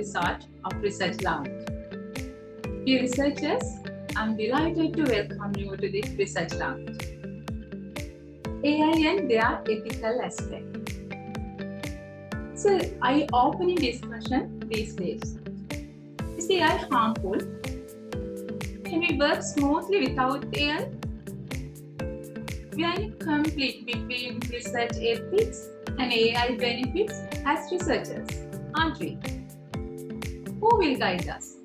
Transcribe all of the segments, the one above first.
episode of Research Lounge. Dear researchers, I'm delighted to welcome you to this Research Lounge. AI and their ethical aspect. So, eye-opening discussion these days. Is AI harmful? Can we work smoothly without AI? We are in conflict between research ethics and AI benefits as researchers, aren't we? Who will guide us?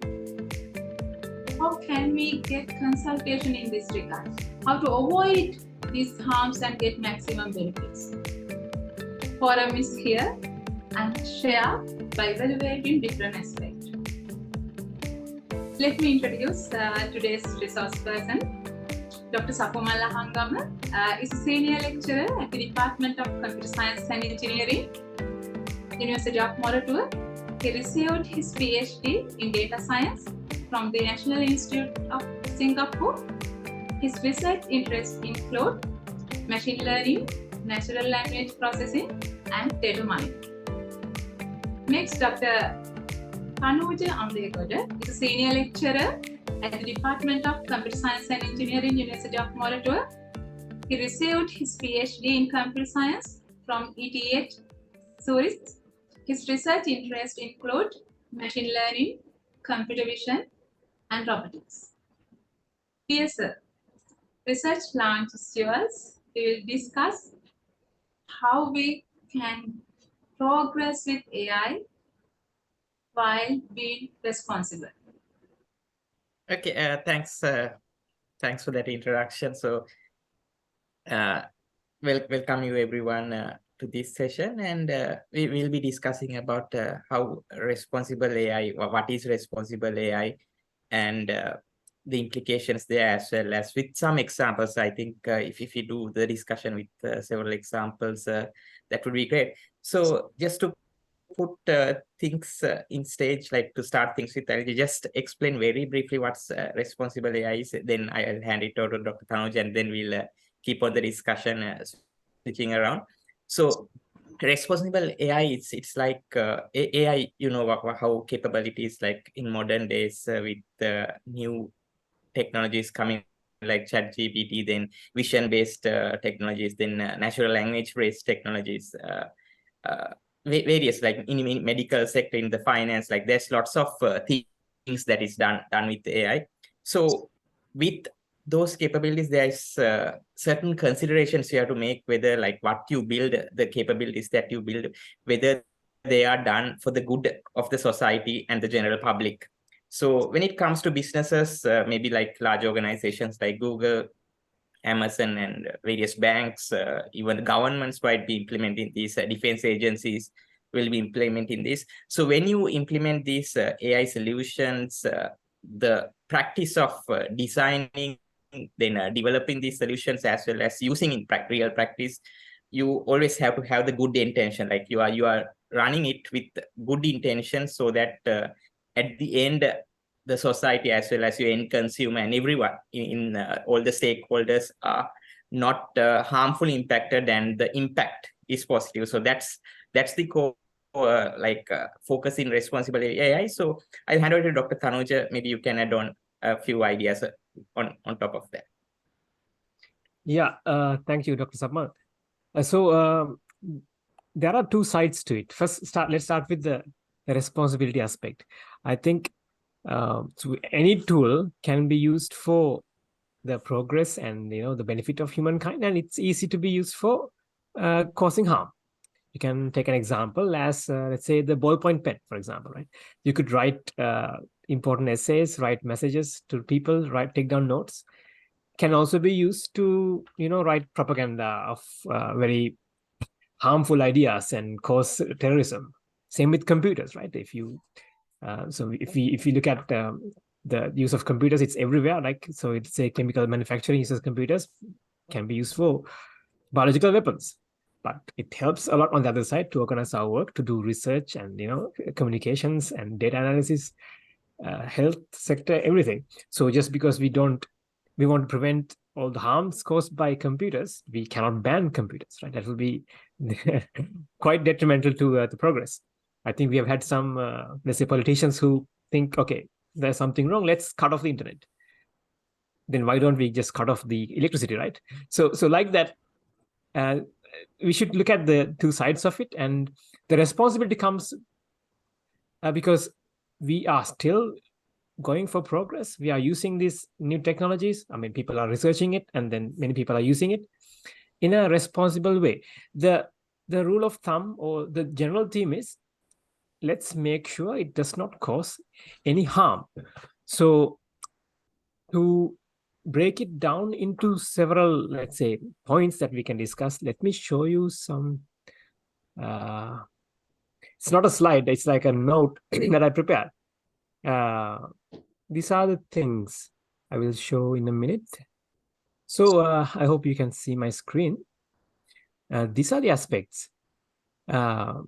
How can we get consultation in this regard? How to avoid these harms and get maximum benefits? Forum is here and share by evaluating different aspects. Let me introduce today's resource person. Dr. Sapumal Ahangama is a senior lecturer at the Department of Computer Science and Engineering, University of Moratuwa. He received his PhD in data science from the National Institute of Singapore. His research interests include machine learning, natural language processing, and data mining. Next, Dr. Thanuja Ambegoda is a senior lecturer at the Department of Computer Science and Engineering, University of Moratuwa. He received his PhD in Computer Science from ETH Zurich. His research interests include machine learning, computer vision, and robotics. Dear sir, Research Lounge is yours. We will discuss how we can progress with AI while being responsible. Okay, thanks for that introduction. So, welcome you everyone to this session, and we will be discussing about how responsible AI, or what is responsible AI, and the implications there, as well as with some examples. I think if you do the discussion with several examples, that would be great. So, just to put things in stage, like to start things with, I'll just explain very briefly what's responsible AI is. Then I'll hand it over to Dr. Thanuja, and then we'll keep on the discussion switching around. So responsible AI, it's like AI, you know how capable it is, like in modern days with new technologies coming like ChatGPT, then vision-based technologies, then natural language-based technologies, various, like in medical sector, in the finance, like there's lots of things that is done with AI. So with those capabilities, there is certain considerations you have to make, whether like what you build, the capabilities that you build, whether they are done for the good of the society and the general public. So when it comes to businesses, maybe like large organizations like Google, Amazon, and various banks, even governments might be implementing these, defense agencies will be implementing this. So when you implement these AI solutions, the practice of designing, then developing these solutions, as well as using in real practice, you always have to have the good intention, like you are running it with good intention, so that at the end, the society, as well as your end consumer and everyone in all the stakeholders are not harmfully impacted, and the impact is positive. So that's the core focus in responsible AI. So I'll hand over to Dr. Thanuja. Maybe you can add on a few ideas on top of that. Yeah, thank you, Dr. Sapumal. So there are two sides to it. Let's start with the responsibility aspect. I think so any tool can be used for the progress and the benefit of humankind, and it's easy to be used for causing harm. You can take an example as let's say the ballpoint pen, for example, right? You could write important essays, write messages to people, take down notes. Can also be used to write propaganda of very harmful ideas and cause terrorism. Same with computers, right? If you look at the use of computers, it's everywhere. So it's a chemical manufacturing uses computers, can be used for biological weapons, but it helps a lot on the other side to organize our work, to do research and communications and data analysis, health sector, everything. So just because we want to prevent all the harms caused by computers, we cannot ban computers, right? That will be quite detrimental to the progress. I think we have had some, let's say, politicians who think, okay, there's something wrong, let's cut off the internet. Then why don't we just cut off the electricity, right? So like that, we should look at the two sides of it, and the responsibility comes because we are still going for progress. We are using these new technologies. I mean, people are researching it, and then many people are using it in a responsible way. The rule of thumb or the general theme is, let's make sure it does not cause any harm. So to break it down into several, let's say, points that we can discuss, let me show you some. It's not a slide, it's like a note that I prepared. These are the things I will show in a minute. So I hope you can see my screen. These are the aspects. So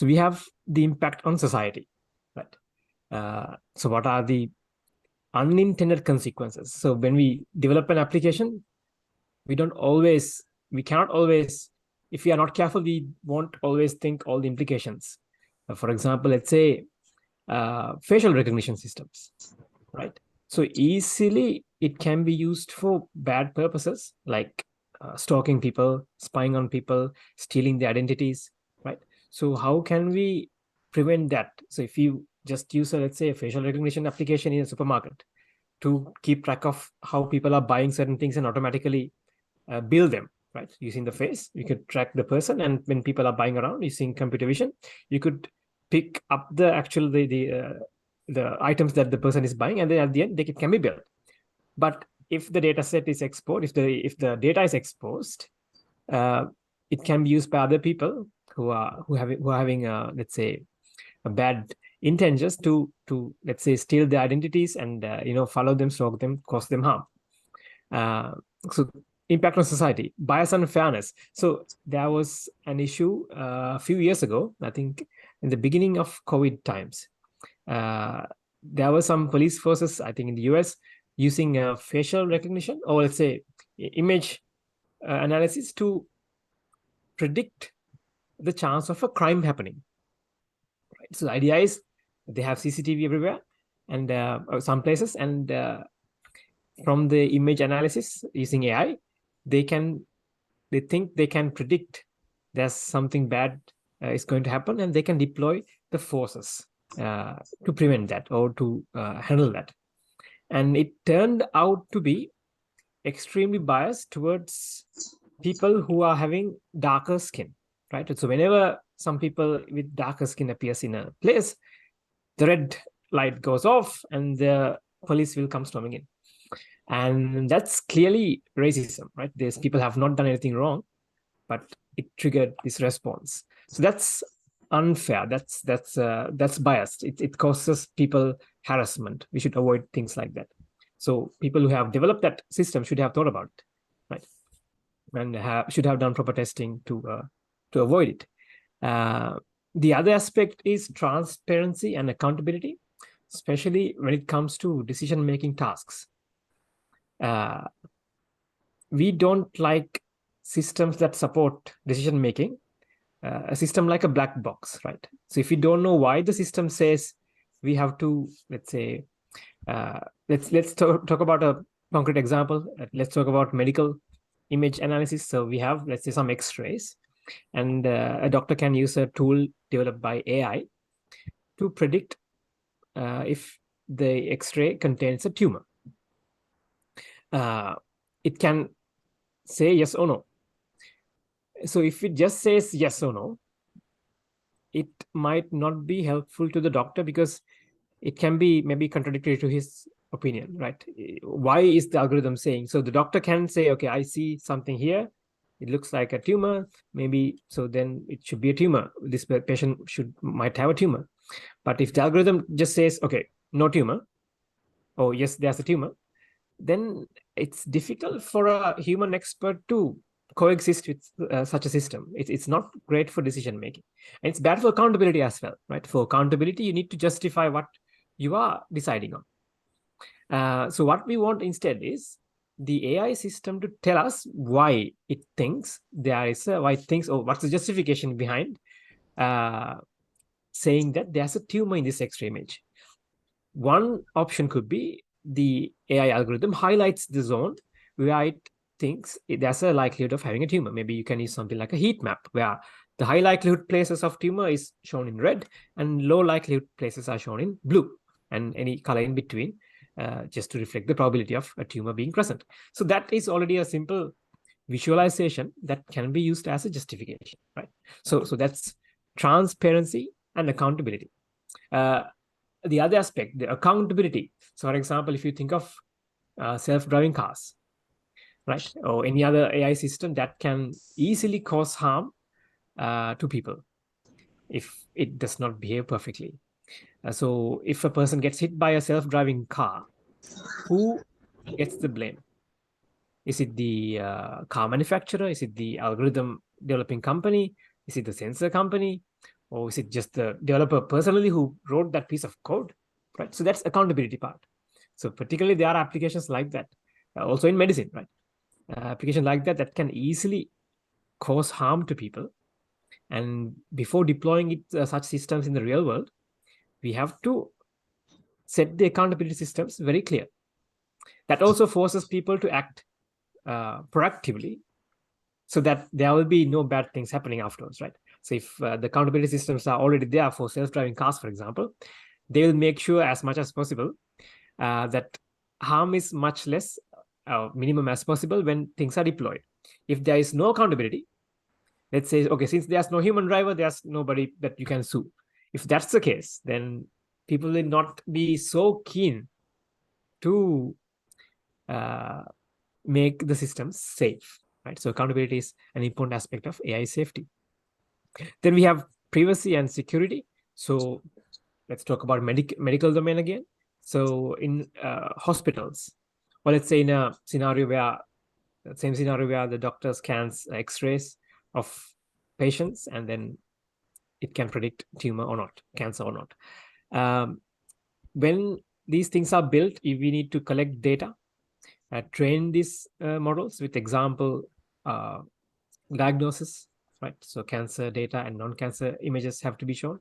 we have the impact on society, right? So what are the unintended consequences? So when we develop an application, we cannot always, if we are not careful, we won't always think all the implications. For example, let's say facial recognition systems, right? So easily it can be used for bad purposes, like stalking people, spying on people, stealing their identities, right? So how can we prevent that? So if you just use, let's say, a facial recognition application in a supermarket to keep track of how people are buying certain things and automatically bill them, right? Using the face, you could track the person, and when people are buying around using computer vision, you could pick up the actual the items that the person is buying, and then at the end it can be billed. But if the data set is exposed, if the data is exposed, it can be used by other people who are having let's say a bad intentions to let's say steal their identities and follow them, stalk them, cause them harm. So impact on society, bias and fairness. So there was an issue a few years ago, I think in the beginning of COVID times. There were some police forces, I think in the US, using facial recognition, or let's say image analysis to predict the chance of a crime happening. Right? So the idea is they have CCTV everywhere and some places, and from the image analysis using AI, they think they can predict there's something bad is going to happen, and they can deploy the forces to prevent that or to handle that. And it turned out to be extremely biased towards people who are having darker skin, right? So whenever some people with darker skin appears in a place, the red light goes off and the police will come storming in. And that's clearly racism, right? These people have not done anything wrong, but it triggered this response. So that's unfair. That's biased. It causes people harassment. We should avoid things like that. So people who have developed that system should have thought about it, right? And should have done proper testing to avoid it. The other aspect is transparency and accountability, especially when it comes to decision-making tasks. We don't like systems that support decision-making. A system like a black box, right? So if you don't know why the system says we have to, let's say, let's talk about a concrete example. Let's talk about medical image analysis. So we have, let's say, some X-rays, and a doctor can use a tool developed by AI to predict if the X-ray contains a tumor. It can say yes or no. So if it just says yes or no, it might not be helpful to the doctor because it can be maybe contradictory to his opinion, right? Why is the algorithm saying? So the doctor can say, okay, I see something here. It looks like a tumor, maybe, so then it should be a tumor. This patient might have a tumor. But if the algorithm just says, okay, no tumor, or yes, there's a tumor, then it's difficult for a human expert to coexist with such a system. It's not great for decision making, and it's bad for accountability as well, right? For accountability, you need to justify what you are deciding on. So what we want instead is the AI system to tell us why it thinks there is why it thinks, or what's the justification behind saying that there's a tumor in this X-ray image. One option could be the AI algorithm highlights the zone where it thinks there's a likelihood of having a tumor. Maybe you can use something like a heat map where the high likelihood places of tumor is shown in red and low likelihood places are shown in blue, and any color in between, just to reflect the probability of a tumor being present. So that is already a simple visualization that can be used as a justification, right? So that's transparency and accountability. The other aspect, the accountability. So, for example, if you think of self-driving cars, right, or any other AI system that can easily cause harm to people if it does not behave perfectly. So, if a person gets hit by a self-driving car, who gets the blame? Is it the car manufacturer? Is it the algorithm developing company? Is it the sensor company? Or is it just the developer personally who wrote that piece of code? Right. So that's accountability part. So particularly there are applications like that, also in medicine, right? Applications like that can easily cause harm to people. And before deploying it, such systems in the real world, we have to set the accountability systems very clear. That also forces people to act proactively, so that there will be no bad things happening afterwards, right? So if the accountability systems are already there for self-driving cars, for example, they will make sure as much as possible that harm is much less, minimum as possible when things are deployed. If there is no accountability, let's say, okay, since there's no human driver, there's nobody that you can sue. If that's the case, then people will not be so keen to make the systems safe, right? So accountability is an important aspect of AI safety. Then we have privacy and security. So let's talk about medical domain again. So in hospitals, or let's say in a scenario where the doctor scans X-rays of patients, and then it can predict tumor or not, cancer or not. When these things are built, we need to collect data, train these models with example diagnosis, right? So cancer data and non-cancer images have to be shown.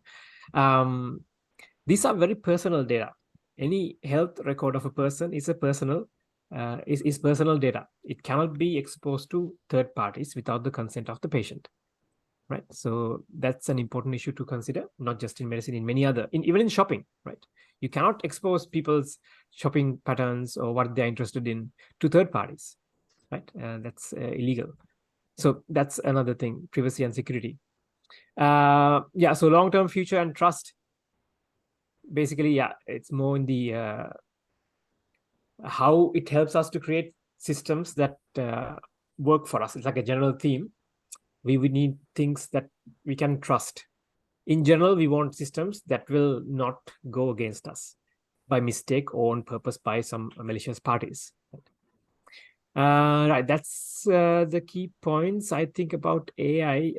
These are very personal data. Any health record of a person is a personal personal data. It cannot be exposed to third parties without the consent of the patient, right? So that's an important issue to consider, not just in medicine, in many other, even in shopping, right? You cannot expose people's shopping patterns or what they're interested in to third parties, right? That's illegal. So that's another thing, privacy and security. Yeah, so long-term future and trust. Basically, yeah, it's more in the how it helps us to create systems that work for us. It's like a general theme. We would need things that we can trust. In general, we want systems that will not go against us by mistake or on purpose by some malicious parties. Right, that's the key points I think about AI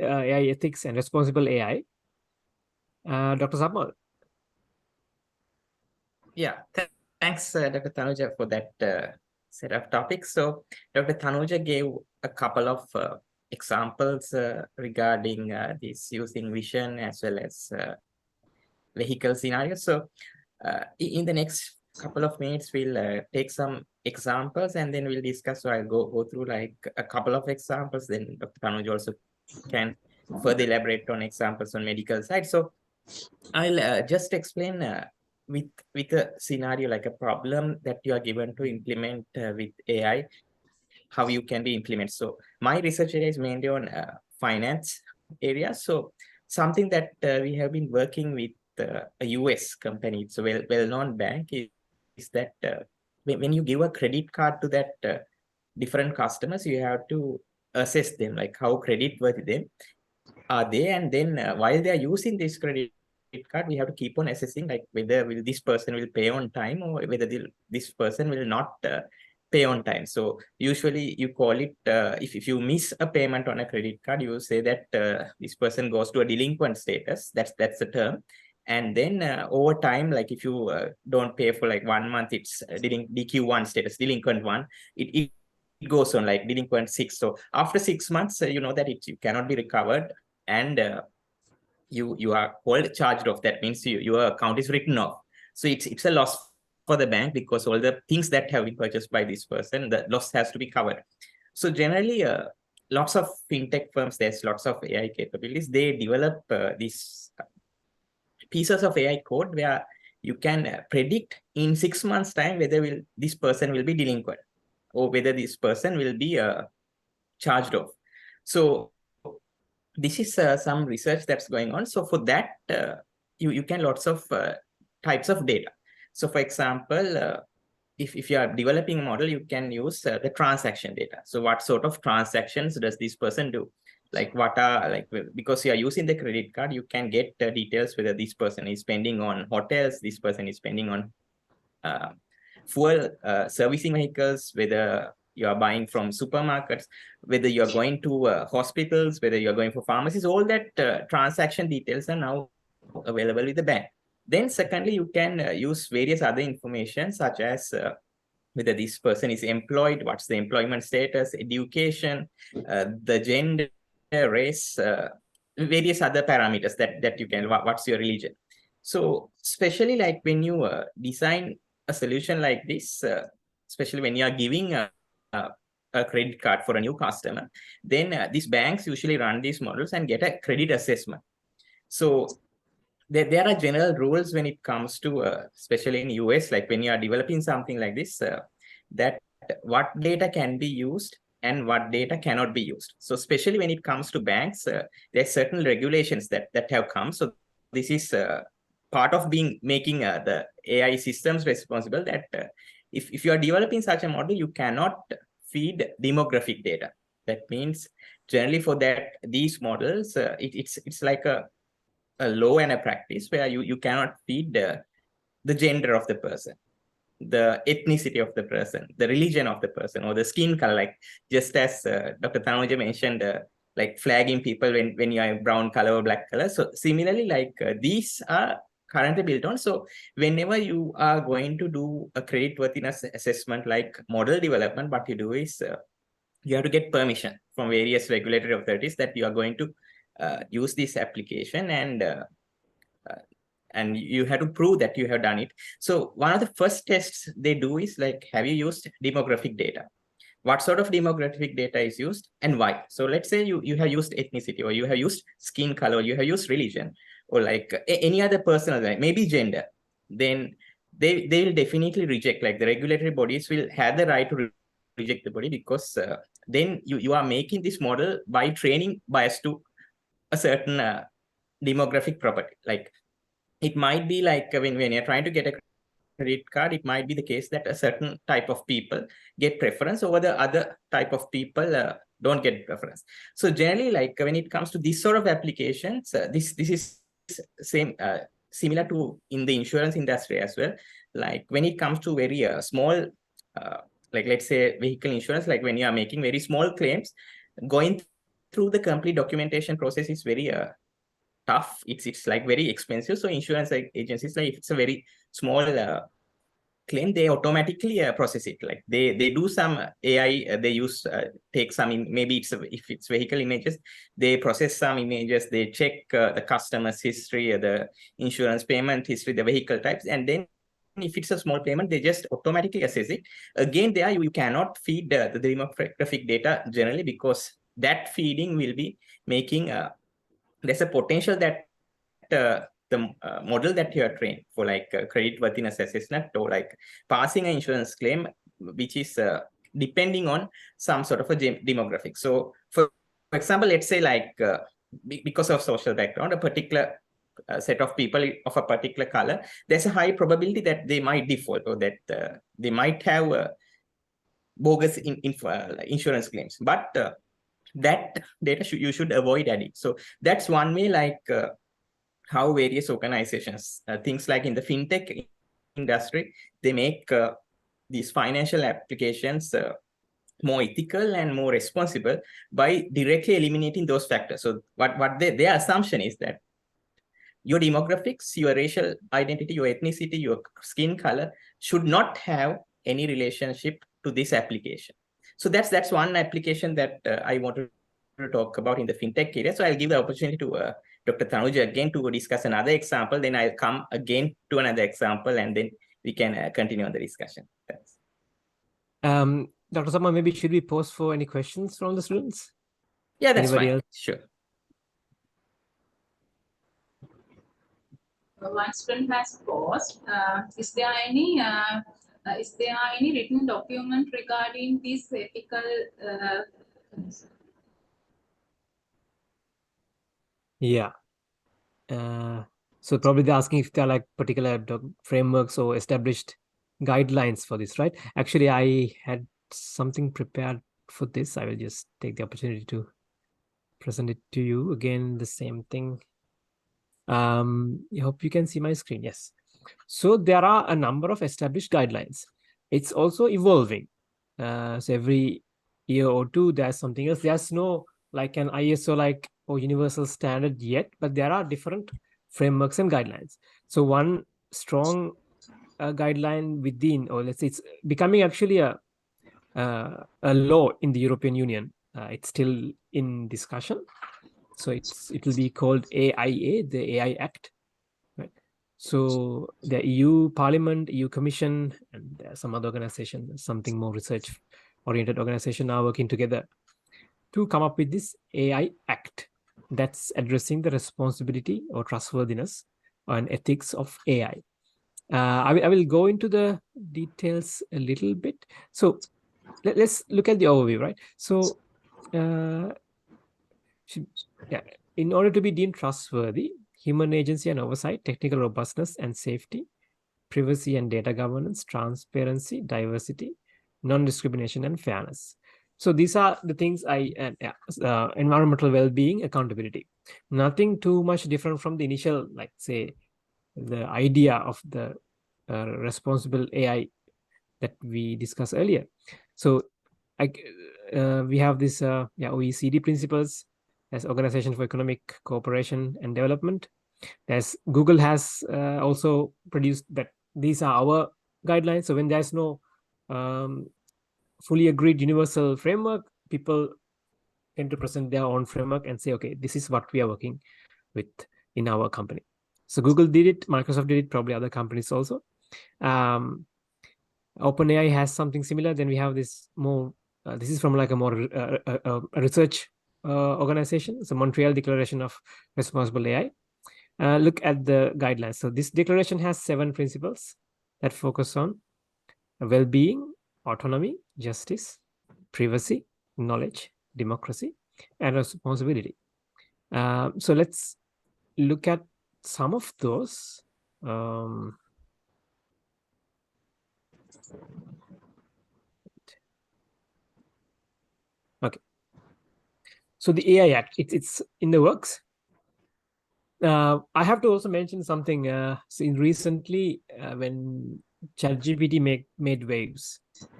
ethics and responsible AI. Dr. Sapumal. Yeah, thanks, Dr. Thanuja, for that set of topics. So Dr. Thanuja gave a couple of examples regarding this using vision as well as vehicle scenarios. So in the next couple of minutes, we'll take some examples and then we'll discuss. So I'll go through like a couple of examples. Then Dr. Thanuja also can further elaborate on examples on medical side. So I'll just explain with a scenario, like a problem that you are given to implement with AI, how you can be implemented. So my research area is mainly on finance area. So something that we have been working with a US company, it's a well-known bank, is that when you give a credit card to that different customers, you have to assess them, like how creditworthy them are they, and then while they are using this credit card, we have to keep on assessing, like whether this person will pay on time or whether this person will not pay on time. So usually you call it, if you miss a payment on a credit card, you say that this person goes to a delinquent status. That's the term. And then over time, like if you don't pay for like 1 month, it's DQ1 status, delinquent 1. It goes on like delinquent 6. So after 6 months, you know that you cannot be recovered. And you are called charged off. That means your account is written off. So it's a loss for the bank, because all the things that have been purchased by this person, the loss has to be covered. So generally, lots of fintech firms, there's lots of AI capabilities. They develop these pieces of AI code where you can predict in 6 months' time whether this person will be delinquent or whether this person will be charged off. So this is some research that's going on. So for that, you can lots of types of data. So for example, if you are developing a model, you can use the transaction data. So what sort of transactions does this person do? Like what are, like, because you are using the credit card, you can get details whether this person is spending on hotels, this person is spending on fuel, servicing vehicles, whether you are buying from supermarkets, whether you are going to hospitals, whether you are going for pharmacies. All that transaction details are now available with the bank. Then secondly, you can use various other information, such as whether this person is employed, what's the employment status, education, the gender, race, various other parameters that you can, what's your religion. So especially like when you design a solution like this, especially when you are giving a credit card for a new customer, then these banks usually run these models and get a credit assessment. So there are general rules when it comes to, especially in US, like when you are developing something like this, that what data can be used and what data cannot be used. So especially when it comes to banks, there are certain regulations that have come. So this is part of making the AI systems responsible, that if you are developing such a model, you cannot feed demographic data. That means generally for that, these models, it's like a law and a practice where you cannot feed the gender of the person, the ethnicity of the person, the religion of the person, or the skin color. Like just as Dr. Thanuja mentioned, like flagging people when you have brown color or black color. So similarly, like these are currently built on. So whenever you are going to do a creditworthiness assessment, like model development, what you do is you have to get permission from various regulatory authorities that you are going to use this application, and you have to prove that you have done it. So one of the first tests they do is like, have you used demographic data? What sort of demographic data is used and why? So let's say you have used ethnicity, or you have used skin color, or you have used religion, or like any other personal, like maybe gender. Then they will definitely reject, like the regulatory bodies will have the right to reject the body, because then you are making this model by training bias to a certain demographic property. Like it might be like when you're trying to get a credit card, it might be the case that a certain type of people get preference over the other type of people don't get preference. So generally, like when it comes to this sort of applications, this is similar to in the insurance industry as well. Like when it comes to very small, like let's say vehicle insurance, like when you are making very small claims, going through the complete documentation process is very tough. It's like very expensive. So insurance agencies, like if it's a very small claim, they automatically process it. Like they do some AI, they use take some, maybe if it's vehicle images, they process some images, they check the customer's history, the insurance payment history, the vehicle types, and then if it's a small payment, they just automatically assess it. Again, there you cannot feed the demographic data generally, because that feeding will be making there's a potential that the model that you are trained for, like creditworthiness assessment, or like passing an insurance claim, which is depending on some sort of a demographic. So for example, let's say like because of social background, a particular set of people of a particular color, there's a high probability that they might default, or that they might have bogus insurance claims. But that data you should avoid adding. So that's one way, like how various organizations, things like in the fintech industry, they make these financial applications more ethical and more responsible by directly eliminating those factors. So what their assumption is that your demographics, your racial identity, your ethnicity, your skin color should not have any relationship to this application. So that's one application that I wanted to talk about in the fintech area. So I'll give the opportunity to Dr. Thanuja again to discuss another example. Then I'll come again to another example, and then we can continue on the discussion. Thanks. Dr. Sama, maybe should we pause for any questions from the students? Yeah, that's Anybody fine. else? Sure. One student has paused. Is there any written document regarding this ethical? Yeah. So probably they're asking if there are like particular frameworks or established guidelines for this, right? Actually, I had something prepared for this. I will just take the opportunity to present it to you. Again, the same thing. I hope you can see my screen. Yes. So there are a number of established guidelines. It's also evolving. So every year or two, there's something else. There's no like an ISO or universal standard yet, but there are different frameworks and guidelines. So one strong guideline within, or let's say it's becoming actually a law in the European Union. It's still in discussion. So it will be called AIA, the AI Act, right? So the EU Parliament, EU Commission, and some other organization, something more research-oriented organization are working together to come up with this AI Act that's addressing the responsibility or trustworthiness and ethics of AI. I will go into the details a little bit. So let's look at the overview, right? So in order to be deemed trustworthy, human agency and oversight, technical robustness and safety, privacy and data governance, transparency, diversity, non-discrimination, and fairness. So these are the things environmental well-being, accountability. Nothing too much different from the initial, like say, the idea of the responsible AI that we discussed earlier. So we have this OECD principles as Organization for Economic Cooperation and Development. As Google has also produced that these are our guidelines. So when there's no fully agreed universal framework, people tend to present their own framework and say, okay, this is what we are working with in our company. So Google did it, Microsoft did it, probably other companies also. OpenAI has something similar. Then we have this more, this is from like a more research organization. So Montreal Declaration of Responsible AI. Look at the guidelines. So this declaration has 7 principles that focus on well-being, autonomy, justice, privacy, knowledge, democracy, and responsibility. So let's look at some of those. Okay. So the AI Act, it's in the works. I have to also mention something. So recently, when ChatGPT made waves,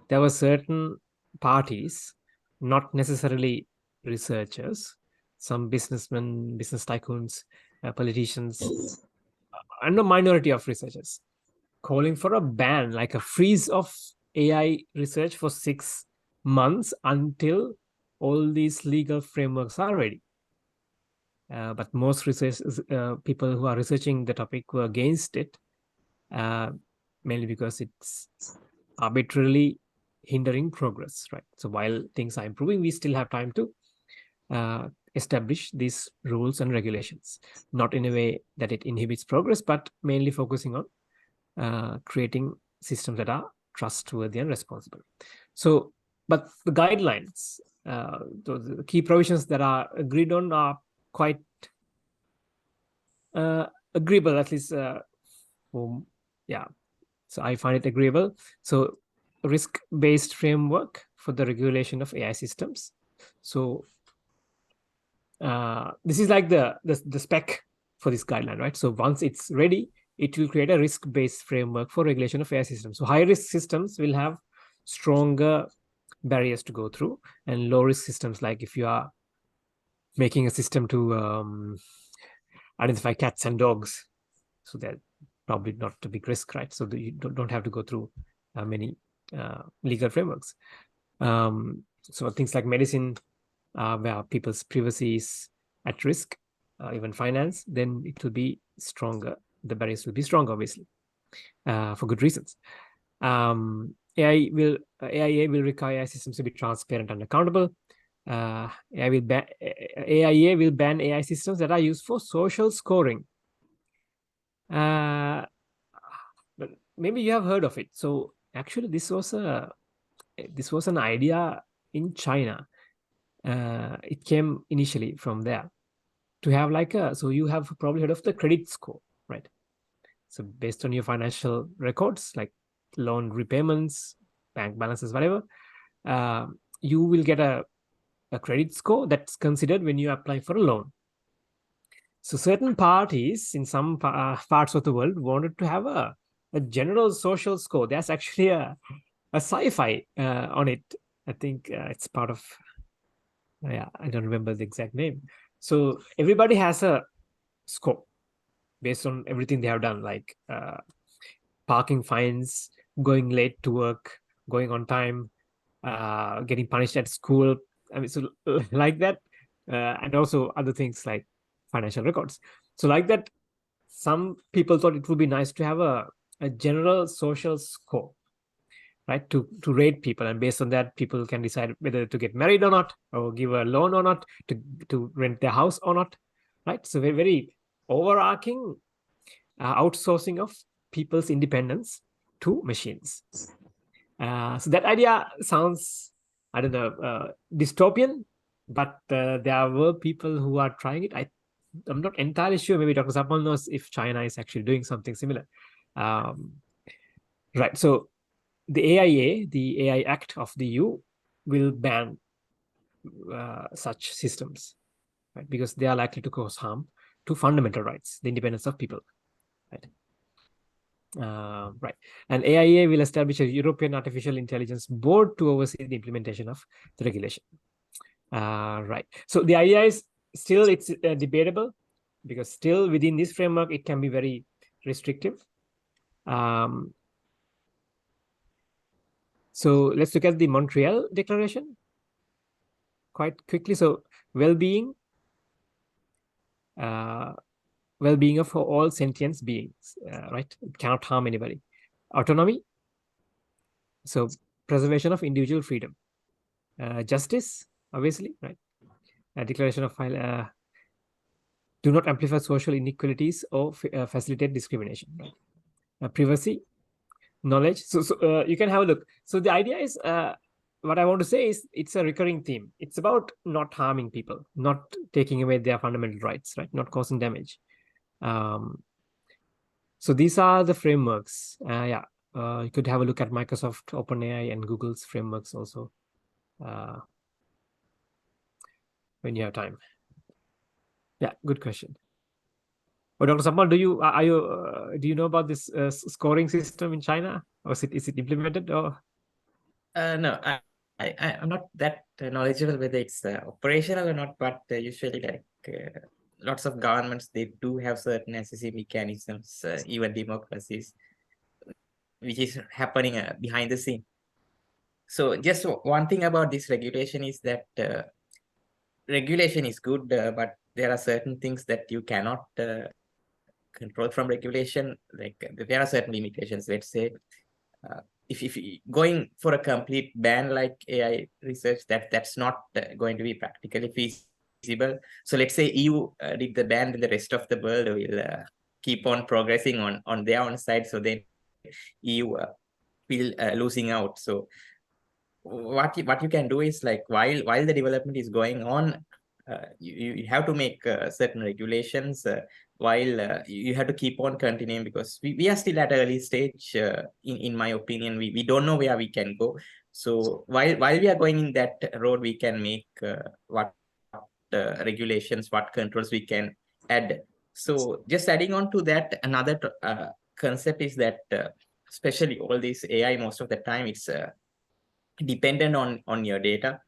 there were certain parties, not necessarily researchers, some businessmen, business tycoons, politicians, and a minority of researchers, calling for a ban, like a freeze of AI research for 6 months until all these legal frameworks are ready. But most people who are researching the topic were against it, mainly because it's arbitrarily hindering progress, right? So while things are improving, we still have time to establish these rules and regulations, not in a way that it inhibits progress, but mainly focusing on creating systems that are trustworthy and responsible. So, but the guidelines, the key provisions that are agreed on are quite agreeable, at least so I find it agreeable. So risk-based framework for the regulation of AI systems. So this is like the spec for this guideline, right? So once it's ready, it will create a risk-based framework for regulation of AI systems. So high-risk systems will have stronger barriers to go through, and low-risk systems, like if you are making a system to identify cats and dogs, so they're probably not a big risk, right? So you don't have to go through many legal frameworks. So things like medicine, where people's privacy is at risk, even finance, then it will be stronger. The barriers will be stronger, obviously, for good reasons. AIA will require AI systems to be transparent and accountable. AIA will ban AI systems that are used for social scoring. But maybe you have heard of it. So actually, this was an idea in China. It came initially from there, to have like so you have probably heard of the credit score, right? So based on your financial records, like loan repayments, bank balances, whatever, you will get a credit score that's considered when you apply for a loan. So certain parties in some parts of the world wanted to have a general social score. There's actually a sci-fi on it. I think it's part of, I don't remember the exact name. So everybody has a score based on everything they have done, like parking fines, going late to work, going on time, getting punished at school. I mean, so like that, and also other things like financial records. So like that, some people thought it would be nice to have a general social score, right? To rate people, and based on that, people can decide whether to get married or not, or give a loan or not, to rent their house or not, right? So very, very overarching outsourcing of people's independence to machines. So that idea sounds, I don't know, dystopian, but there were people who are trying it. I'm not entirely sure. Maybe Dr. Sapumal knows if China is actually doing something similar. Right. So the AIA, the AI Act of the EU, will ban such systems, right? Because they are likely to cause harm to fundamental rights, the independence of people, right? Right. And AIA will establish a European Artificial Intelligence Board to oversee the implementation of the regulation. Right. So the idea is still, it's debatable, because still within this framework, it can be very restrictive. So let's look at the Montreal Declaration quite quickly. So well-being of all sentient beings, right? It cannot harm anybody. Autonomy, so preservation of individual freedom. Justice, obviously, right? Declaration of do not amplify social inequalities or facilitate discrimination, right? Privacy, knowledge. So you can have a look. So the idea is, what I want to say is, it's a recurring theme. It's about not harming people, not taking away their fundamental rights, right? Not causing damage. So these are the frameworks. You could have a look at Microsoft, OpenAI, and Google's frameworks also when you have time. Yeah, good question. Oh, Dr. Sapumal, do you know about this scoring system in China, or is it implemented? Or No, I'm not that knowledgeable whether it's operational or not, but usually like lots of governments, they do have certain SEC mechanisms, even democracies, which is happening behind the scene. So just one thing about this regulation is that regulation is good, but there are certain things that you cannot control from regulation. Like there are certain limitations. Let's say if going for a complete ban like AI research, that's not going to be practically feasible. So let's say EU did the ban, then the rest of the world will keep on progressing on their own side. So then EU will losing out. So what you can do is, like, while the development is going on, you have to make certain regulations while you have to keep on continuing, because we are still at early stage. In my opinion, we don't know where we can go. So while we are going in that road, we can make what regulations, what controls we can add. So just adding on to that, another concept is that especially all this AI, most of the time it's dependent on your data.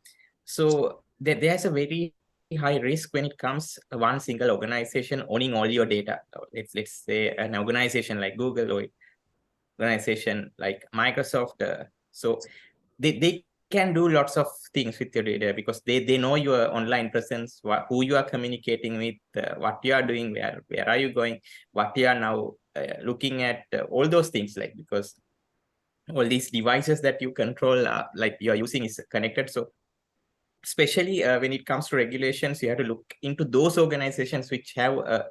So there's a very high risk when it comes one single organization owning all your data. Let's say an organization like Google or organization like Microsoft. So they can do lots of things with your data because they know your online presence, who you are communicating with, what you are doing, where are you going, what you are now looking at, all those things, like, because all these devices that you control, like you're using, is connected. So especially when it comes to regulations, you have to look into those organizations which have a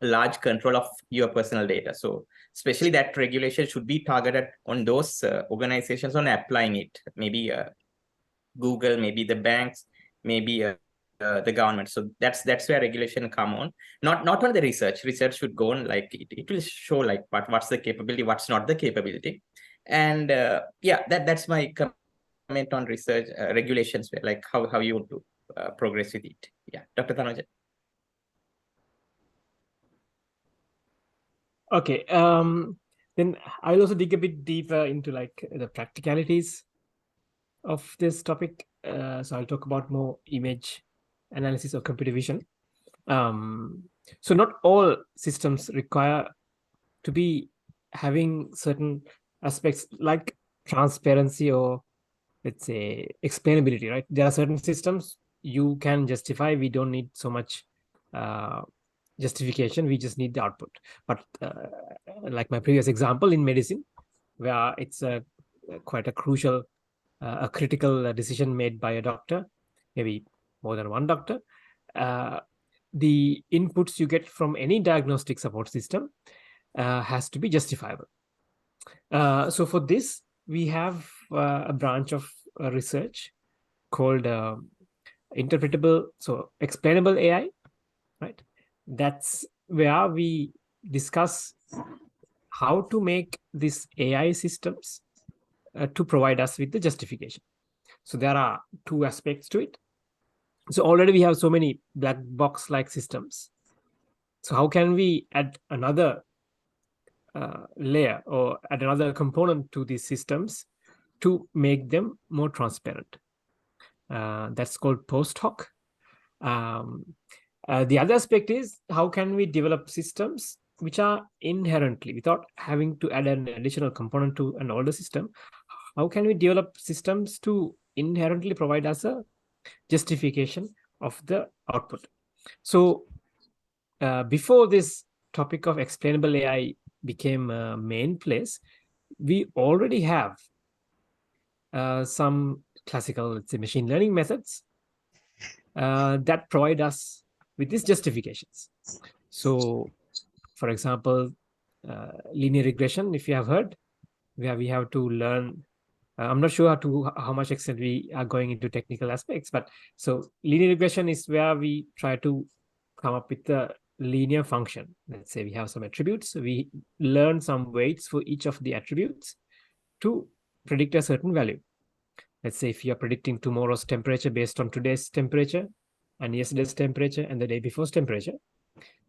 large control of your personal data. So especially that regulation should be targeted on those organizations on applying it. Maybe Google, maybe the banks, maybe the government. So that's where regulation come on. Not on the research. Research should go on, like it will show like what's the capability, what's not the capability. And yeah, that's my comment on research regulations, like how you want to progress with it. Yeah, Dr. Thanuja. Okay. Then I'll also dig a bit deeper into like the practicalities of this topic. So I'll talk about more image analysis or computer vision. So not all systems require to be having certain aspects like transparency or, let's say, explainability, right? There are certain systems you can justify. We don't need so much justification. We just need the output. But like my previous example in medicine, where it's quite a crucial, a critical decision made by a doctor, maybe more than one doctor, the inputs you get from any diagnostic support system has to be justifiable. So for this, we have a branch of research called explainable AI, right? That's where we discuss how to make these AI systems to provide us with the justification. So there are two aspects to it. So already we have so many black box like systems. So how can we add another layer or add another component to these systems to make them more transparent? That's called post hoc. The other aspect is how can we develop systems which are inherently, without having to add an additional component to an older system, how can we develop systems to inherently provide us a justification of the output? So before this topic of explainable AI became a main place, we already have some classical, let's say, machine learning methods that provide us with these justifications. So, for example, linear regression, if you have heard, where we have to learn. I'm not sure how much extent we are going into technical aspects, but so linear regression is where we try to come up with a linear function. Let's say we have some attributes. We learn some weights for each of the attributes to predict a certain value. Let's say if you are predicting tomorrow's temperature based on today's temperature and yesterday's temperature and the day before's temperature.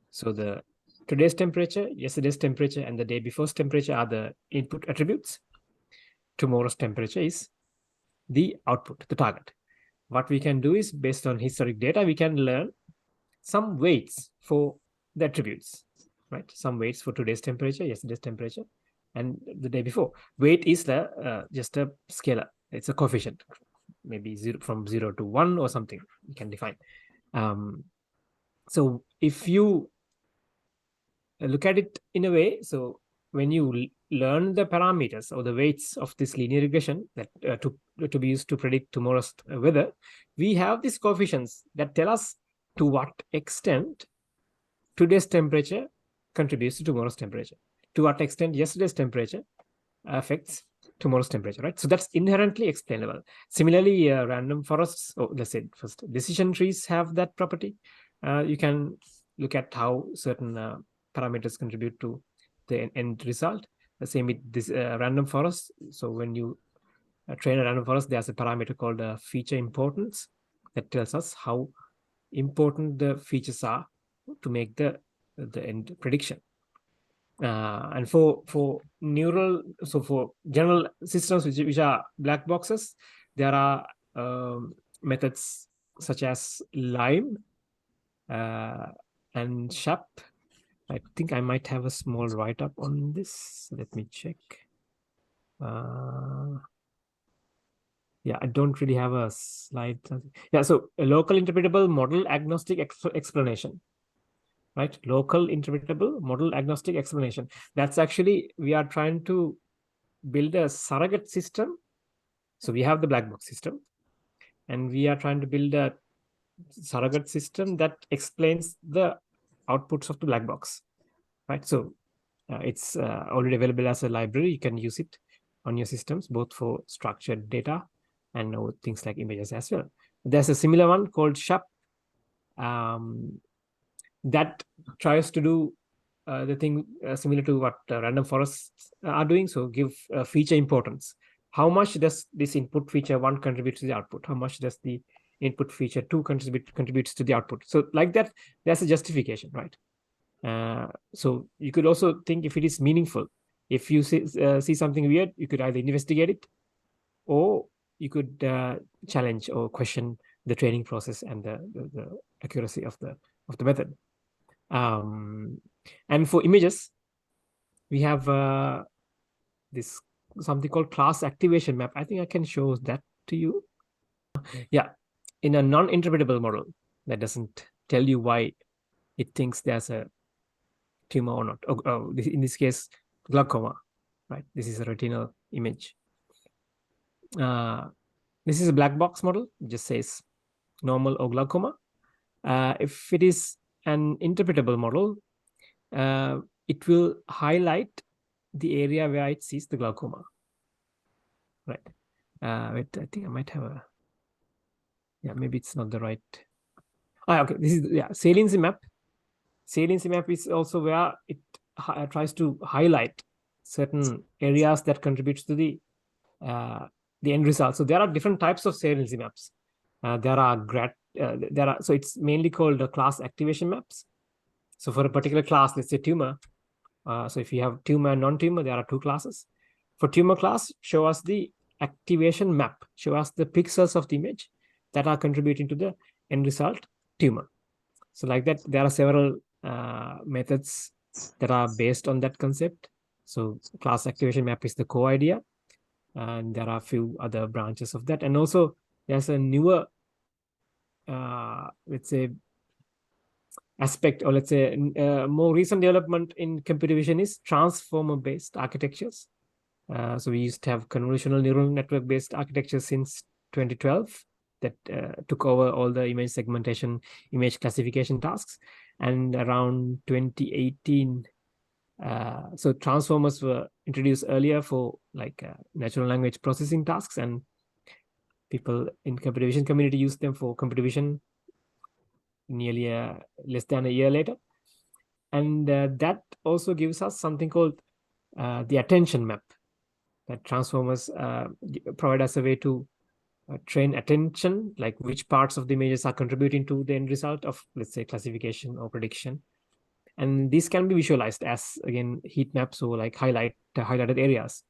So the today's temperature, yesterday's temperature, and the day before's temperature are the input attributes. Tomorrow's temperature is the output, the target. What we can do is, based on historic data, we can learn some weights for the attributes, right? Some weights for today's temperature, yesterday's temperature, and the day before. Weight is just a scalar. It's a coefficient, maybe from 0 to 1 or something you can define. So if you look at it in a way, so when you learn the parameters or the weights of this linear regression that to be used to predict tomorrow's weather, we have these coefficients that tell us to what extent today's temperature contributes to tomorrow's temperature, to what extent yesterday's temperature affects tomorrow's temperature, right? So that's inherently explainable. Similarly, random forests, or let's say first decision trees have that property. You can look at how certain parameters contribute to the end result. The same with this random forest. So when you train a random forest, there's a parameter called feature importance that tells us how important the features are to make the end prediction. And for general systems which are black boxes, there are methods such as LIME and SHAP. I think I might have a small write-up on this. Let me check. Yeah, I don't really have a slide. Yeah, so a local interpretable model agnostic explanation, right? Local interpretable model agnostic explanation. That's actually, we are trying to build a surrogate system. So we have the black box system, and we are trying to build a surrogate system that explains the outputs of the black box, right? So it's already available as a library. You can use it on your systems, both for structured data and now things like images as well. There's a similar one called SHAP that tries to do the thing similar to what random forests are doing. So give feature importance. How much does this input feature 1 contribute to the output? How much does the input feature 2 contributes to the output? So like that, there's a justification, right? So you could also think if it is meaningful. If you see something weird, you could either investigate it, or you could challenge or question the training process and the accuracy of the method. And for images, we have this something called class activation map. I think I can show that to you. Yeah, in a non-interpretable model that doesn't tell you why it thinks there's a tumor or not. In this case, glaucoma, right? This is a retinal image. This is a black box model. It just says normal or glaucoma. If it is an interpretable model, it will highlight the area where it sees the glaucoma, right? Wait, I think I might have a, yeah, maybe it's not the right. Okay, this is, yeah, saliency map. Saliency map is also where it tries to highlight certain areas that contributes to the end result. So there are different types of saliency maps. So it's mainly called class activation maps. So for a particular class, let's say tumor. So if you have tumor and non-tumor, there are 2 classes. For tumor class, show us the activation map, show us the pixels of the image that are contributing to the end result tumor. So like that, there are several methods that are based on that concept. So class activation map is the core idea, and there are a few other branches of that. And also there's a newer, let's say, aspect, or let's say more recent development in computer vision is transformer based architectures. So we used to have convolutional neural network based architectures since 2012 that took over all the image segmentation, image classification tasks. And around 2018, so transformers were introduced earlier for like natural language processing tasks, and people in computer vision community use them for computer vision nearly less than a year later. And that also gives us something called the attention map, that transformers provide us a way to train attention, like which parts of the images are contributing to the end result of, let's say, classification or prediction. And this can be visualized as, again, heat maps, or like highlighted areas.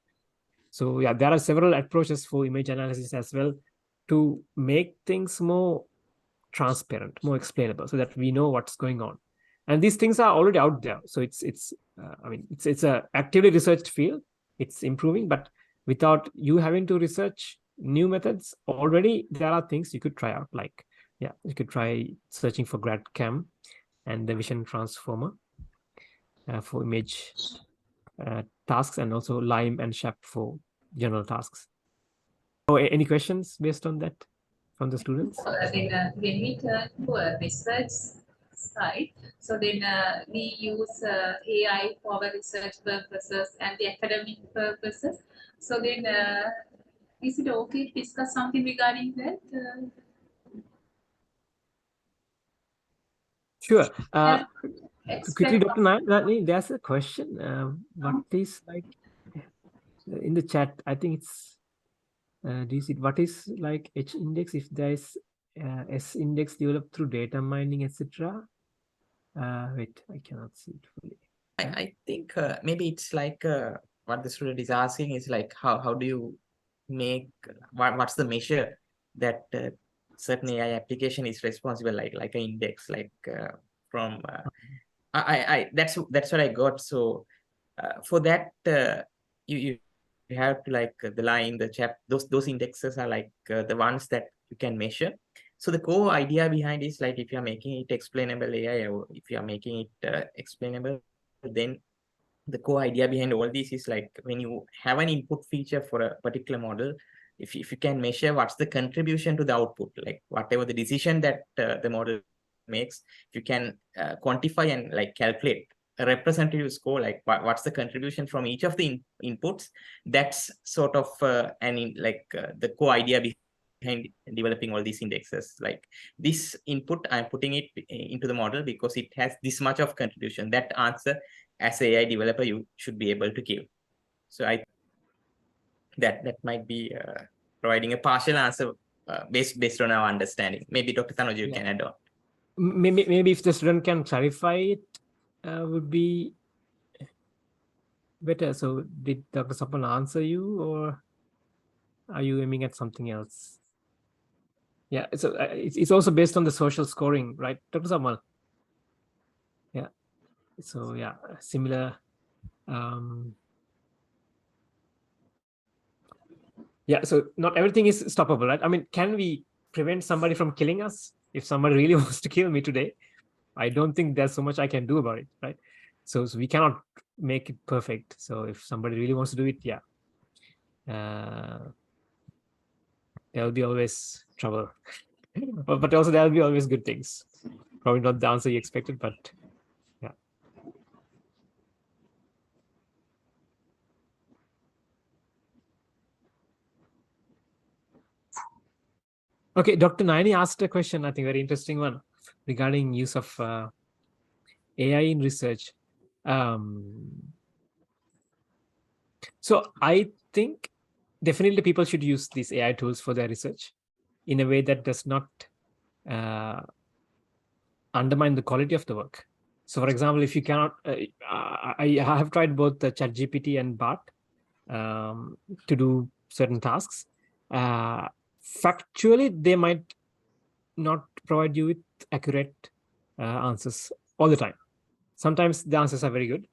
So yeah, there are several approaches for image analysis as well to make things more transparent, more explainable, so that we know what's going on. And these things are already out there. So it's a actively researched field. It's improving, but without you having to research new methods, already there are things you could try out. Like, yeah, you could try searching for GradCam and the vision transformer for image tasks, and also Lime and SHAP for general tasks. Oh, any questions based on that from the students? Then when we turn to a research side, so then we use AI for our research purposes and the academic purposes. So then is it okay to discuss something regarding that? Sure. Quickly, Express Dr. Nani, there's a question. What is, like, in the chat, I think it's, do you see what is like H index if there is S index developed through data mining, etc.? Wait, I cannot see it fully. I think maybe it's like what the student is asking is like, how do you make, what's the measure that certain AI application is responsible, like an index, like from I that's what I got. So for that you have to like the line, the chap, those indexes are like the ones that you can measure. So the core idea behind is like if you are making it explainable AI, or if you are making it explainable, then the core idea behind all this is like when you have an input feature for a particular model, if you can measure what's the contribution to the output, like whatever the decision that the model makes, you can quantify and like calculate a representative score, like what's the contribution from each of the inputs. That's sort of the core idea behind developing all these indexes. Like this input, I'm putting it into the model because it has this much of contribution. That answer, as an AI developer, you should be able to give. So that might be providing a partial answer based on our understanding. Maybe Dr. Thanuja, you can add on. Maybe if the student can clarify it, would be better. So did Dr. Sapumal answer you, or are you aiming at something else? Yeah, so it's also based on the social scoring, right, Dr. Sapumal? Yeah. So yeah, similar. Yeah, so not everything is stoppable, right? I mean, can we prevent somebody from killing us? If somebody really wants to kill me today, I don't think there's so much I can do about it, right? So we cannot make it perfect. So if somebody really wants to do it, yeah, there'll be always trouble. But also there'll be always good things. Probably not the answer you expected, but yeah. Okay, Dr. Naini asked a question, I think very interesting one, regarding use of AI in research. So I think definitely people should use these AI tools for their research in a way that does not undermine the quality of the work. So for example, if you cannot, I have tried both the ChatGPT and BART to do certain tasks. Factually, they might not provide you with accurate answers all the time. Sometimes the answers are very good.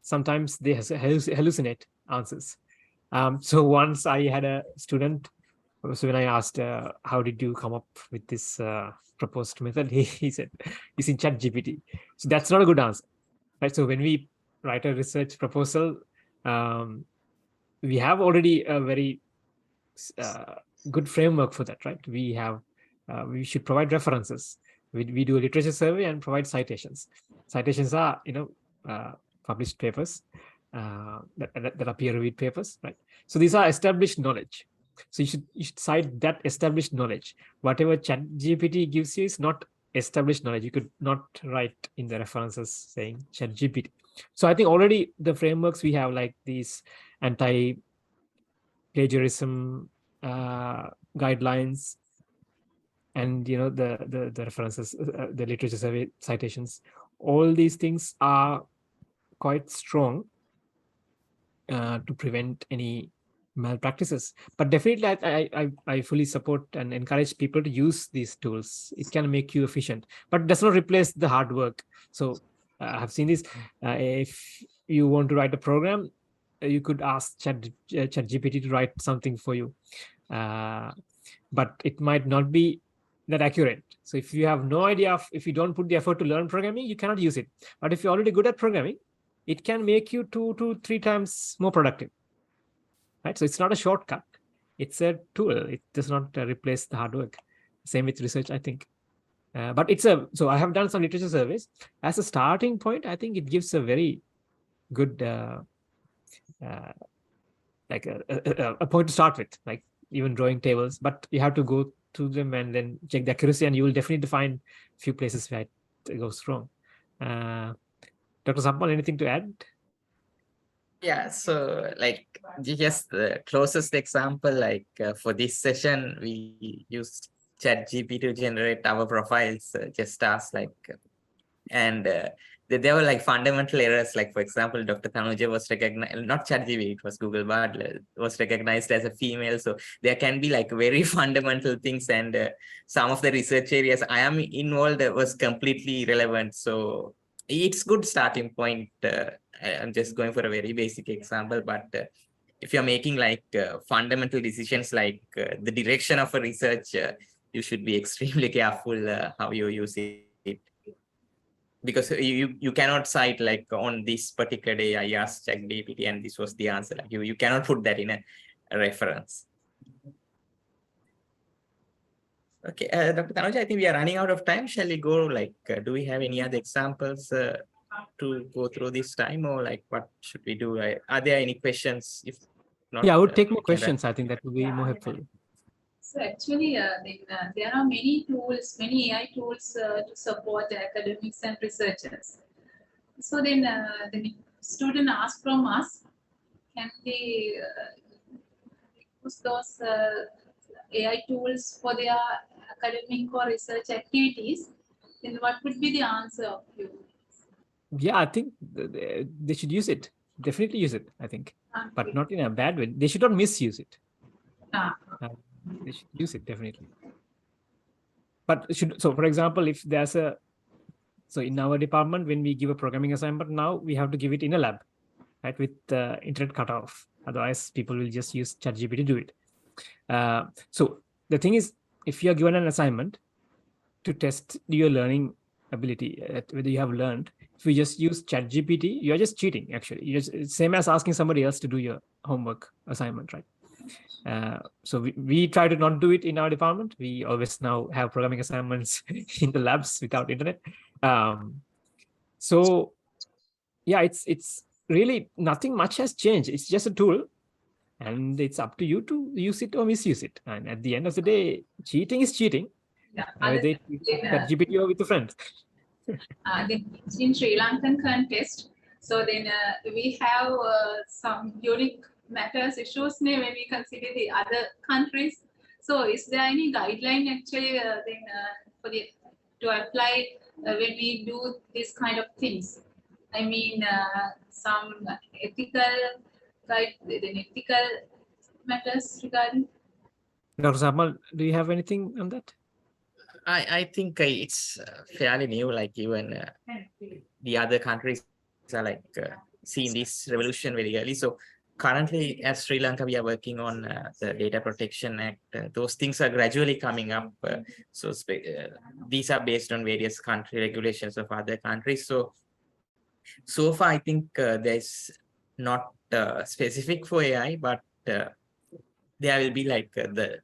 Sometimes they hallucinate answers. So once I had a student, so when I asked, how did you come up with this proposed method, he said, using ChatGPT. So that's not a good answer, right? So when we write a research proposal, we have already a very good framework for that, right? We have, we should provide references. We do a literature survey and provide citations. Citations are, published papers that are peer-reviewed papers, right? So these are established knowledge. So you should cite that established knowledge. Whatever ChatGPT gives you is not established knowledge. You could not write in the references saying ChatGPT. So I think already the frameworks we have, like these anti-plagiarism guidelines, and the references, the literature survey citations, all these things are quite strong to prevent any malpractices. But definitely I fully support and encourage people to use these tools. It can make you efficient, but does not replace the hard work. So I have seen this. If you want to write a program, you could ask ChatGPT to write something for you, but it might not be that accurate. So if you have no idea if you don't put the effort to learn programming, you cannot use it. But if you're already good at programming, it can make you 2 to 3 times more productive, right? So it's not a shortcut. It's a tool. It does not replace the hard work. Same with research, I think. But so I have done some literature surveys. As a starting point, I think it gives a very good, like a point to start with, like even drawing tables, but you have to go through them and then check the accuracy, and you will definitely find a few places where it goes wrong. Dr. Sapumal, anything to add? Yeah, so like just the closest example, like for this session, we used ChatGPT to generate our profiles, just ask like, and there were like fundamental errors. Like for example, Dr. Thanuja was recognized, not ChatGPT, it was Google Bard, was recognized as a female. So there can be like very fundamental things, and some of the research areas I am involved was completely irrelevant. So it's good starting point. I'm just going for a very basic example, but if you're making like fundamental decisions like the direction of a research, you should be extremely careful how you use it. Because you cannot cite like on this particular day I asked ChatGPT and this was the answer. Like you cannot put that in a reference. Okay, Dr. Thanuja, I think we are running out of time. Shall we go like, do we have any other examples to go through this time, or like what should we do? Are there any questions? If not, Yeah, I would take more we can wrap. questions. I think that would be more helpful. So actually, there are many tools, many AI tools to support academics and researchers. So then the student asks from us, can they use those AI tools for their academic or research activities? Then what would be the answer of you? Yeah, I think they should use it. Definitely use it, I think, but not in a bad way. They should not misuse it. They should use it, definitely. But so for example, if there's so in our department, when we give a programming assignment, now we have to give it in a lab, right, with the internet cutoff. Otherwise, people will just use ChatGPT to do it. So the thing is, if you are given an assignment to test your learning ability, whether you have learned, if you just use ChatGPT, you are just cheating, actually. It's same as asking somebody else to do your homework assignment, right? So we try to not do it in our department. We always now have programming assignments in the labs without internet. So yeah, it's really nothing much has changed. It's just a tool, and it's up to you to use it or misuse it. And at the end of the day, cheating is cheating. Yeah, They GPT or with a friend. In Sri Lankan context, so then we have some unique matters issues when we consider the other countries. So is there any guideline actually for to apply when we do this kind of things? I mean, some ethical matters regarding. Dr. Sapumal, do you have anything on that? I think it's fairly new. Like even the other countries are like seeing this revolution very early. So currently, as Sri Lanka, we are working on the Data Protection Act. Those things are gradually coming up. These are based on various country regulations of other countries. So far, I think there's not specific for AI, but there will be like the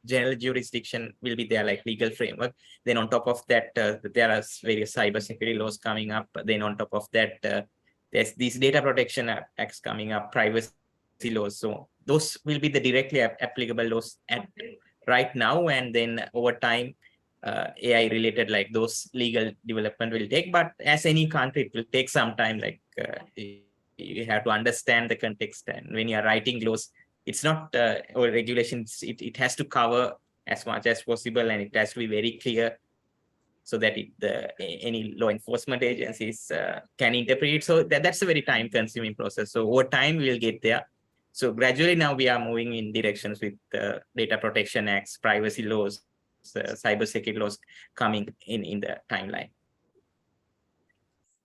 general jurisdiction will be there, like legal framework. Then on top of that, there are various cybersecurity laws coming up. Then on top of that, there's these data protection acts coming up, privacy laws. So those will be the directly applicable laws at right now. And then over time, AI related, like those legal development will take. But as any country, it will take some time. Like you have to understand the context, and when you are writing laws, it's not or regulations, it has to cover as much as possible, and it has to be very clear so that any law enforcement agencies can interpret it. So that's a very time consuming process. So over time we'll get there. So gradually now we are moving in directions with data protection acts, privacy laws, cybersecurity laws coming in the timeline.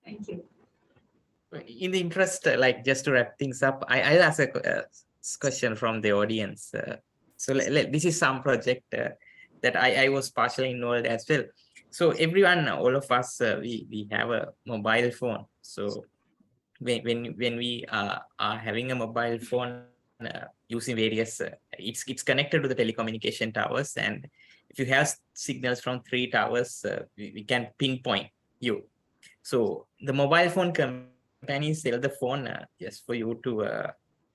Thank you. In the interest, like just to wrap things up, I'll ask a question from the audience. So this is some project that I was partially involved as well. So everyone, all of us, we have a mobile phone. So when we are having a mobile phone using various, it's connected to the telecommunication towers, and if you have signals from 3 towers, we can pinpoint you. So the mobile phone companies sell the phone just for you to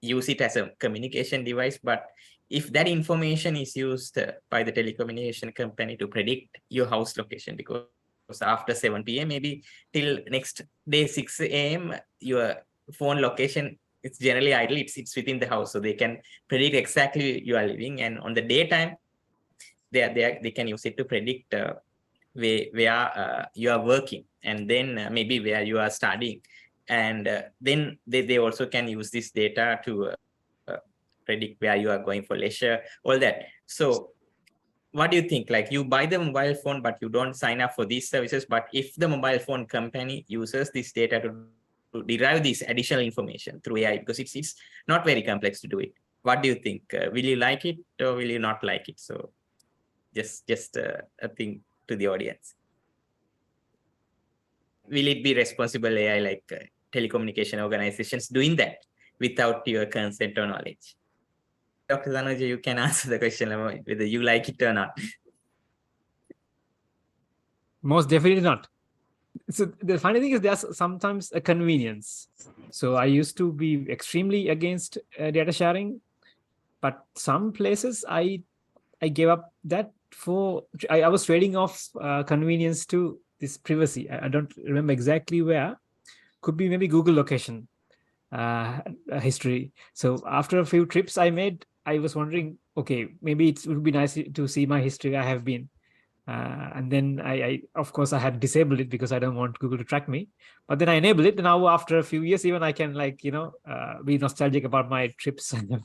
use it as a communication device. But if that information is used by the telecommunication company to predict your house location, because after 7 p.m. maybe till next day 6 a.m. your phone location, it's generally idle, it's within the house, so they can predict exactly you are living. And on the daytime, they can use it to predict where you are working, and then maybe where you are studying. And then they also can use this data to predict where you are going for leisure, all that. So what do you think? Like you buy the mobile phone, but you don't sign up for these services. But if the mobile phone company uses this data to derive this additional information through AI, because it's not very complex to do it. What do you think? Will you like it or will you not like it? So just a thing to the audience. Will it be responsible AI, like telecommunication organizations doing that without your consent or knowledge? Dr. Thanuja, you can answer the question whether you like it or not. Most definitely not. So the funny thing is there's sometimes a convenience. So I used to be extremely against data sharing, but some places I gave up that for, I was trading off convenience to this privacy. I don't remember exactly where. Could be maybe Google location history. So after a few trips I made, I was wondering, okay, maybe it would be nice to see my history I have been. And then I of course I had disabled it because I don't want Google to track me, but then I enabled it. Now after a few years, even I can, like, be nostalgic about my trips and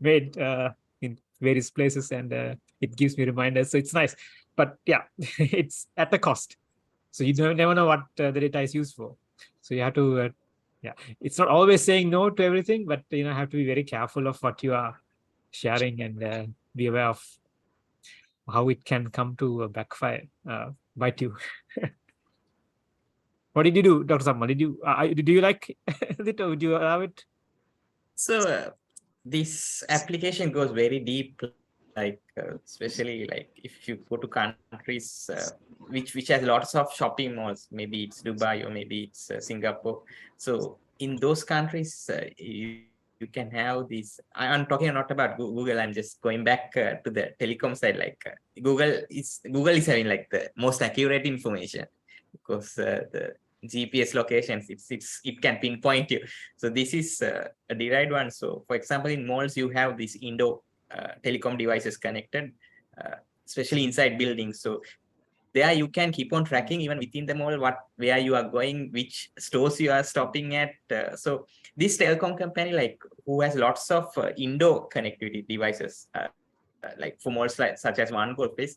made in various places, and it gives me reminders, so it's nice. But yeah, it's at the cost, so you never know what the data is used for. So you have to yeah, it's not always saying no to everything, but have to be very careful of what you are sharing, and be aware of how it can come to backfire, bite you. What did you do, Dr. Sapumal? Do you like it, or do you allow it? So this application goes very deep, like especially like if you go to countries which has lots of shopping malls, maybe it's Dubai or maybe it's Singapore. So in those countries, you can have these. I'm talking not about Google. I'm just going back to the telecom side. Like Google is having like the most accurate information, because the GPS locations, it can pinpoint you. So this is a derived one. So for example, in malls, you have these indoor telecom devices connected, especially inside buildings. So there you can keep on tracking even within the mall where you are going, which stores you are stopping at. So this telecom company, like who has lots of indoor connectivity devices, like for malls like, such as One Golf Place,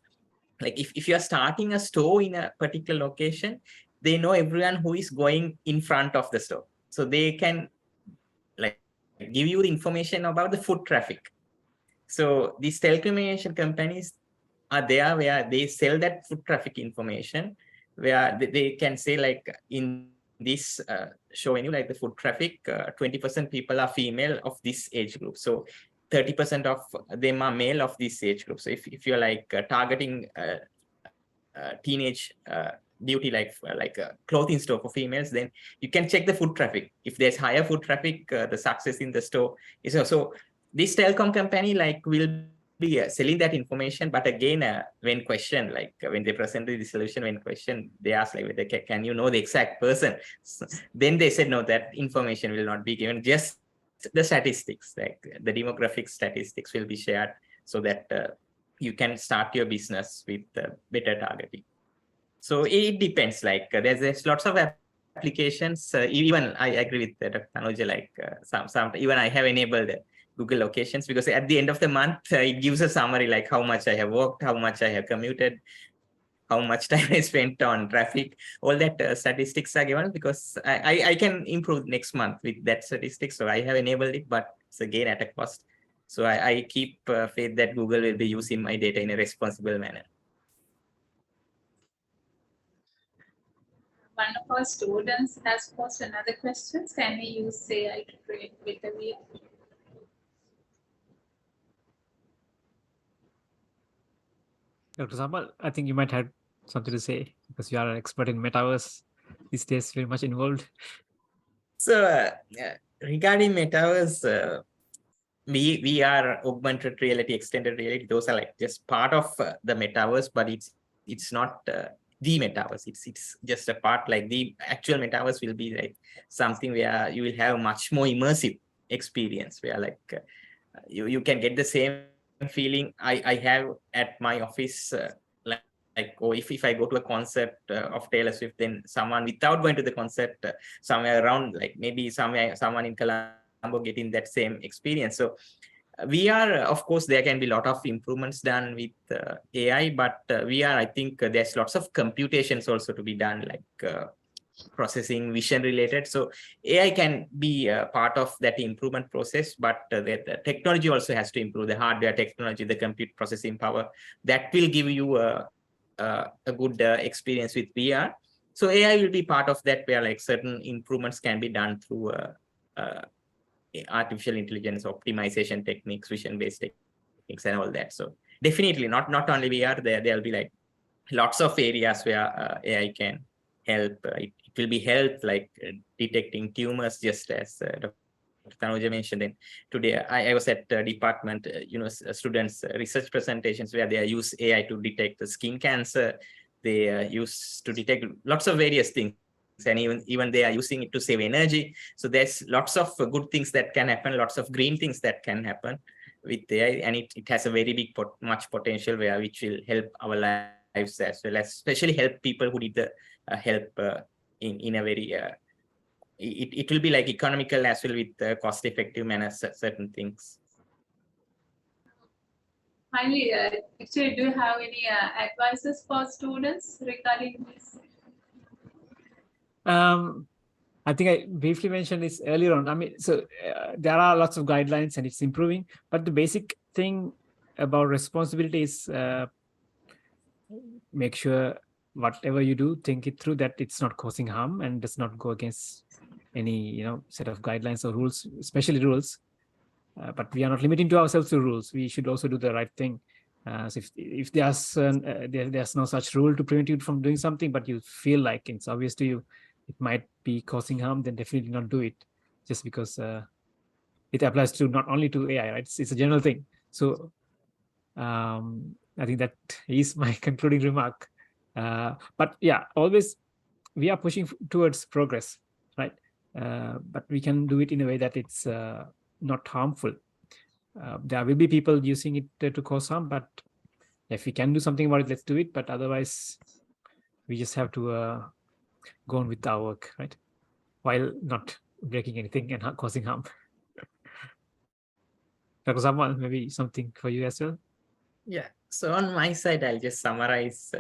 like if you are starting a store in a particular location, they know everyone who is going in front of the store. So they can like give you the information about the foot traffic. So these telecommunication companies are there where they sell that foot traffic information, where they can say like in this showing you like the foot traffic, 20% people are female of this age group. So 30% of them are male of this age group. So if you're like targeting teenage beauty, like a clothing store for females, then you can check the foot traffic. If there's higher foot traffic, the success in the store is also. This telecom company like will be selling that information, but again, when questioned, like when they presented the solution, when questioned, they asked like, whether can you know the exact person? So, then they said no, that information will not be given. Just the statistics, like the demographic statistics, will be shared so that you can start your business with better targeting. So it depends. Like there's lots of applications. Even I agree with Dr. Thanuja. Like some even I have enabled Google locations, because at the end of the month it gives a summary like how much I have worked, how much I have commuted, how much time I spent on traffic. All that statistics are given, because I can improve next month with that statistics. So I have enabled it, but it's again at a cost. So I keep faith that Google will be using my data in a responsible manner. One of our students has posed another question. Can we use AI to create better video? Dr. Sapumal, I think you might have something to say, because you are an expert in metaverse these days, very much involved. So regarding metaverse, we are augmented reality, extended reality. Those are like just part of the metaverse, but it's not the metaverse. It's just a part. Like the actual metaverse will be like something where you will have much more immersive experience, where like you can get the same feeling I have at my office. Or if I go to a concert of Taylor Swift, then someone without going to the concert, somewhere around, like maybe someone in Colombo getting that same experience. So we are, of course, there can be a lot of improvements done with AI, but I think there's lots of computations also to be done. Like processing, vision related. So AI can be part of that improvement process, but the technology also has to improve, the hardware technology, the compute processing power. That will give you a good experience with VR. So AI will be part of that, where like certain improvements can be done through artificial intelligence optimization techniques, vision-based techniques, and all that. So definitely not only VR, there'll be like lots of areas where AI can help. It will be help like detecting tumors, just as Dr. Thanuja mentioned. Then today I was at department, students research presentations where they use AI to detect the skin cancer. They use to detect lots of various things, and even they are using it to save energy. So there's lots of good things that can happen, lots of green things that can happen with AI, and it has a very big much potential which will help our lives as well, as especially help people who need the help in a very it will be like economical as well, with cost effective manner, certain things. Finally, actually, do you have any advices for students regarding this? I think I briefly mentioned this earlier on. I mean, so there are lots of guidelines and it's improving, but the basic thing about responsibility is make sure whatever you do, think it through, that it's not causing harm and does not go against any set of guidelines or rules, especially rules. But we are not limiting to ourselves to rules. We should also do the right thing. So if there's no such rule to prevent you from doing something, but you feel like it's obvious to you it might be causing harm, then definitely not do it, just because it applies to not only to AI, right? It's a general thing. So I think that is my concluding remark. But yeah, always we are pushing towards progress, right? But we can do it in a way that it's not harmful. There will be people using it to cause harm, but if we can do something about it, let's do it. But otherwise, we just have to go on with our work, right? While not breaking anything and causing harm. Dr. Sapumal, maybe something for you as well? Yeah. So on my side, I'll just summarize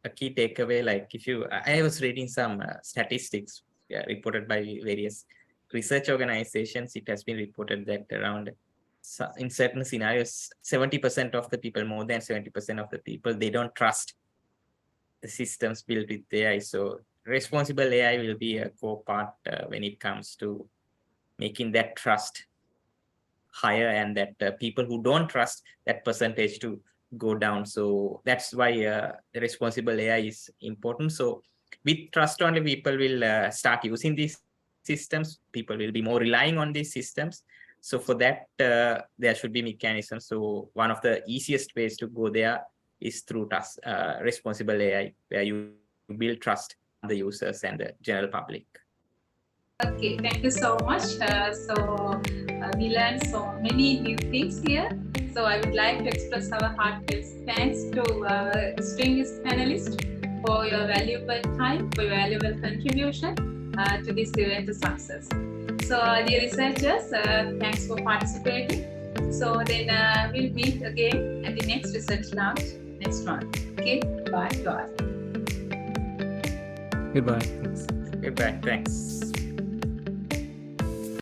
a key takeaway. Like I was reading some statistics reported by various research organizations. It has been reported that around, in certain scenarios, 70% of the people, more than 70% of the people, they don't trust the systems built with AI. So responsible AI will be a core part when it comes to making that trust higher, and that people who don't trust, that percentage to go down. So that's why the responsible AI is important. So with trust only, people will start using these systems. People will be more relying on these systems. So for that, there should be mechanisms. So one of the easiest ways to go there is through responsible AI, where you build trust on the users and the general public. Okay, thank you so much. We learned so many new things here. So I would like to express our heartfelt thanks to our distinguished panelists for your valuable time, for your valuable contribution to this event's success. So dear researchers, thanks for participating. So then we'll meet again at the next research launch next month. Okay, bye to all. Goodbye. Thanks. Goodbye. Thanks.